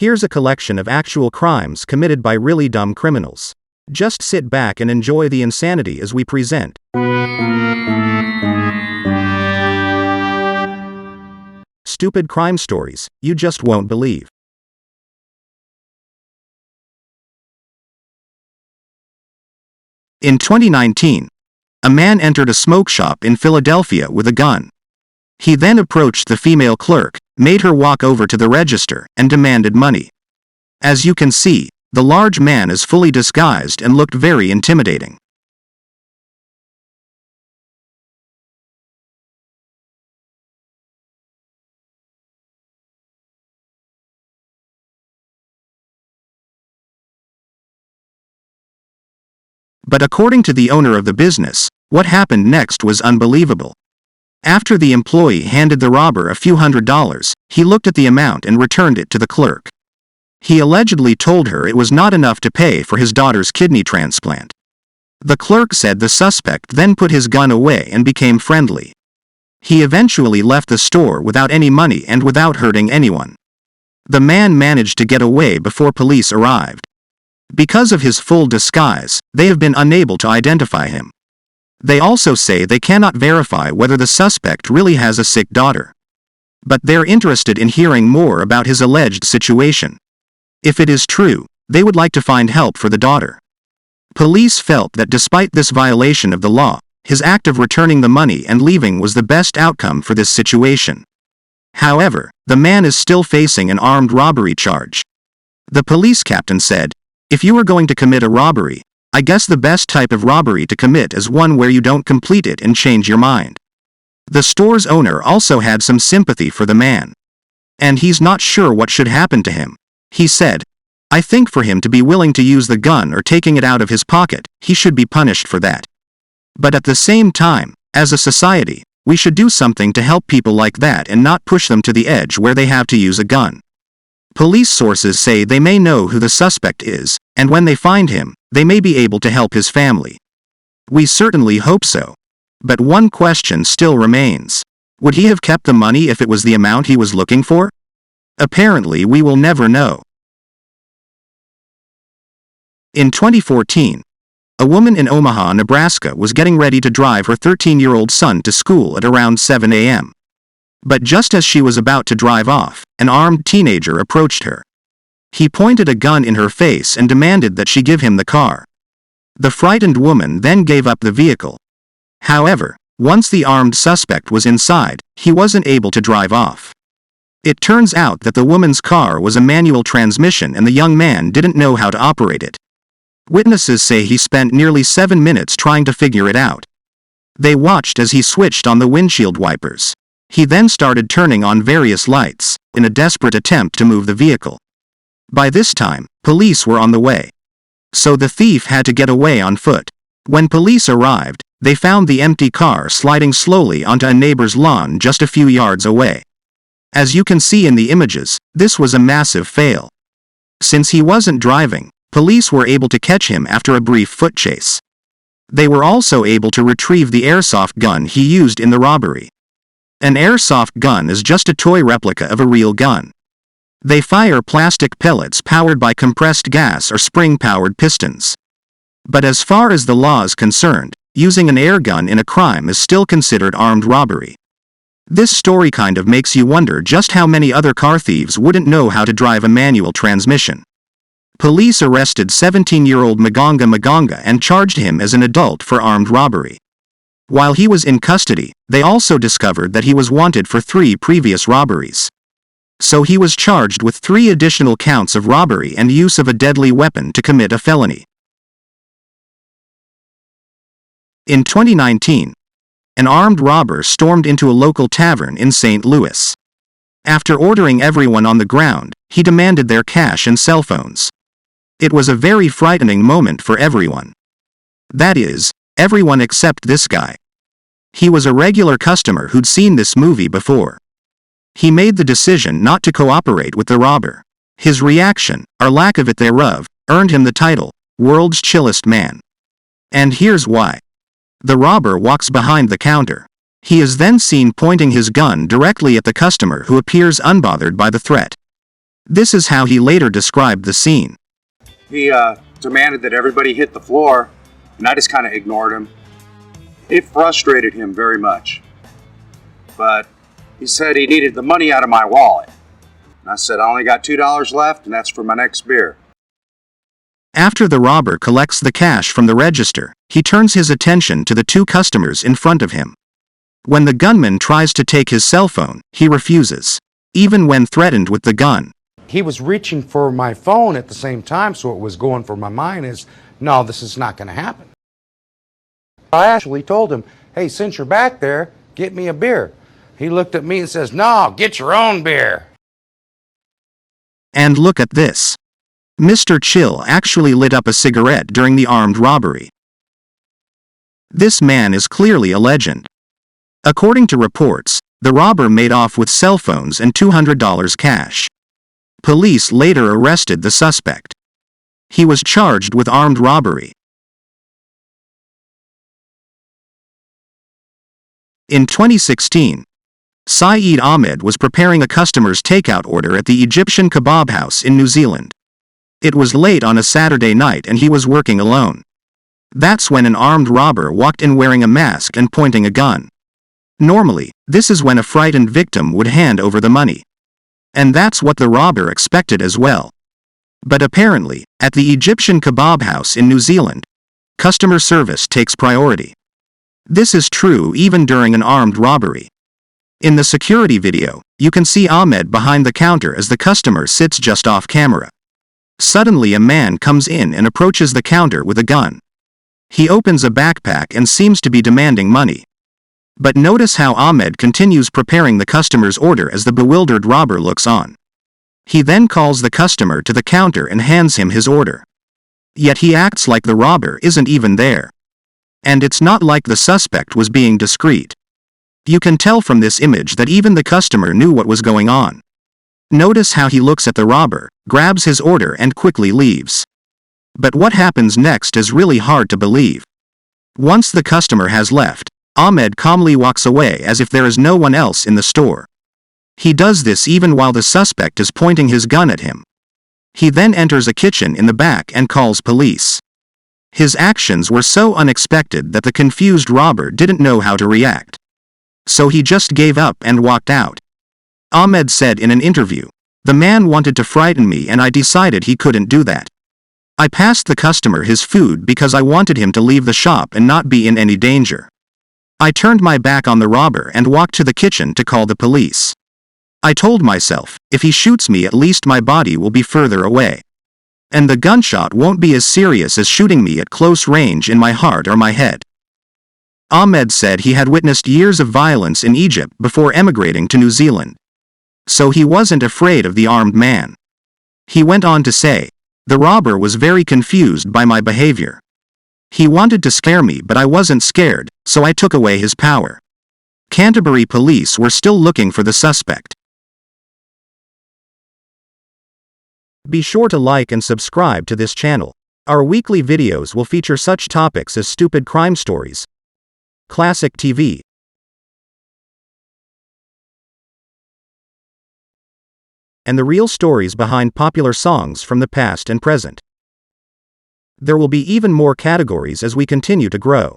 Here's a collection of actual crimes committed by really dumb criminals. Just sit back and enjoy the insanity as we present. Stupid crime stories you just won't believe. In 2019, a man entered a smoke shop in Philadelphia with a gun. He then approached the female clerk, made her walk over to the register, and demanded money. As you can see, the large man is fully disguised and looked very intimidating. But according to the owner of the business, what happened next was unbelievable. After the employee handed the robber a few $100s, he looked at the amount and returned it to the clerk. He allegedly told her it was not enough to pay for his daughter's kidney transplant. The clerk said the suspect then put his gun away and became friendly. He eventually left the store without any money and without hurting anyone. The man managed to get away before police arrived. Because of his full disguise, they have been unable to identify him. They also say they cannot verify whether the suspect really has a sick daughter. But they're interested in hearing more about his alleged situation. If it is true, they would like to find help for the daughter. Police felt that despite this violation of the law, his act of returning the money and leaving was the best outcome for this situation. However, the man is still facing an armed robbery charge. The police captain said, "If you are going to commit a robbery, I guess the best type of robbery to commit is one where you don't complete it and change your mind." The store's owner also had some sympathy for the man. And he's not sure what should happen to him. He said, "I think for him to be willing to use the gun or taking it out of his pocket, he should be punished for that. But at the same time, as a society, we should do something to help people like that and not push them to the edge where they have to use a gun." Police sources say they may know who the suspect is, and when they find him, they may be able to help his family. We certainly hope so. But one question still remains. Would he have kept the money if it was the amount he was looking for? Apparently we will never know. In 2014, a woman in Omaha, Nebraska was getting ready to drive her 13-year-old son to school at around 7 a.m. But just as she was about to drive off, an armed teenager approached her. He pointed a gun in her face and demanded that she give him the car. The frightened woman then gave up the vehicle. However, once the armed suspect was inside, he wasn't able to drive off. It turns out that the woman's car was a manual transmission and the young man didn't know how to operate it. Witnesses say he spent nearly 7 minutes trying to figure it out. They watched as he switched on the windshield wipers. He then started turning on various lights, in a desperate attempt to move the vehicle. By this time, police were on the way. So the thief had to get away on foot. When police arrived, they found the empty car sliding slowly onto a neighbor's lawn just a few yards away. As you can see in the images, this was a massive fail. Since he wasn't driving, police were able to catch him after a brief foot chase. They were also able to retrieve the airsoft gun he used in the robbery. An airsoft gun is just a toy replica of a real gun. They fire plastic pellets powered by compressed gas or spring-powered pistons. But as far as the law is concerned, using an air gun in a crime is still considered armed robbery. This story kind of makes you wonder just how many other car thieves wouldn't know how to drive a manual transmission. Police arrested 17-year-old Magonga and charged him as an adult for armed robbery. While he was in custody, they also discovered that he was wanted for 3 previous robberies. So he was charged with 3 additional counts of robbery and use of a deadly weapon to commit a felony. In 2019, an armed robber stormed into a local tavern in St. Louis. After ordering everyone on the ground, he demanded their cash and cell phones. It was a very frightening moment for everyone. That is, everyone except this guy. He was a regular customer who'd seen this movie before. He made the decision not to cooperate with the robber. His reaction, or lack of it thereof, earned him the title, World's Chillest Man. And here's why. The robber walks behind the counter. He is then seen pointing his gun directly at the customer who appears unbothered by the threat. This is how he later described the scene. He demanded that everybody hit the floor, and I just kind of ignored him. It frustrated him very much. But he said he needed the money out of my wallet. And I said, I only got $2 left, and that's for my next beer. After the robber collects the cash from the register, he turns his attention to the two customers in front of him. When the gunman tries to take his cell phone, he refuses, even when threatened with the gun. He was reaching for my phone at the same time, so what was going through my mind is, no, this is not going to happen. I actually told him, hey, since you're back there, get me a beer. He looked at me and says, no, get your own beer. And look at this. Mr. Chill actually lit up a cigarette during the armed robbery. This man is clearly a legend. According to reports, the robber made off with cell phones and $200 cash. Police later arrested the suspect. He was charged with armed robbery. In 2016, Saeed Ahmed was preparing a customer's takeout order at the Egyptian kebab house in New Zealand. It was late on a Saturday night and he was working alone. That's when an armed robber walked in wearing a mask and pointing a gun. Normally, this is when a frightened victim would hand over the money. And that's what the robber expected as well. But apparently, at the Egyptian kebab house in New Zealand, customer service takes priority. This is true even during an armed robbery. In the security video, you can see Ahmed behind the counter as the customer sits just off camera. Suddenly a man comes in and approaches the counter with a gun. He opens a backpack and seems to be demanding money. But notice how Ahmed continues preparing the customer's order as the bewildered robber looks on. He then calls the customer to the counter and hands him his order. Yet he acts like the robber isn't even there. And it's not like the suspect was being discreet. You can tell from this image that even the customer knew what was going on. Notice how he looks at the robber, grabs his order and quickly leaves. But what happens next is really hard to believe. Once the customer has left, Ahmed calmly walks away as if there is no one else in the store. He does this even while the suspect is pointing his gun at him. He then enters a kitchen in the back and calls police. His actions were so unexpected that the confused robber didn't know how to react. So he just gave up and walked out. Ahmed said in an interview, "The man wanted to frighten me and I decided he couldn't do that. I passed the customer his food because I wanted him to leave the shop and not be in any danger. I turned my back on the robber and walked to the kitchen to call the police. I told myself, if he shoots me at least my body will be further away. And the gunshot won't be as serious as shooting me at close range in my heart or my head." Ahmed said he had witnessed years of violence in Egypt before emigrating to New Zealand. So he wasn't afraid of the armed man. He went on to say, "The robber was very confused by my behavior. He wanted to scare me but I wasn't scared, so I took away his power." Canterbury police were still looking for the suspect. Be sure to like and subscribe to this channel. Our weekly videos will feature such topics as stupid crime stories, classic TV, and the real stories behind popular songs from the past and present. There will be even more categories as we continue to grow.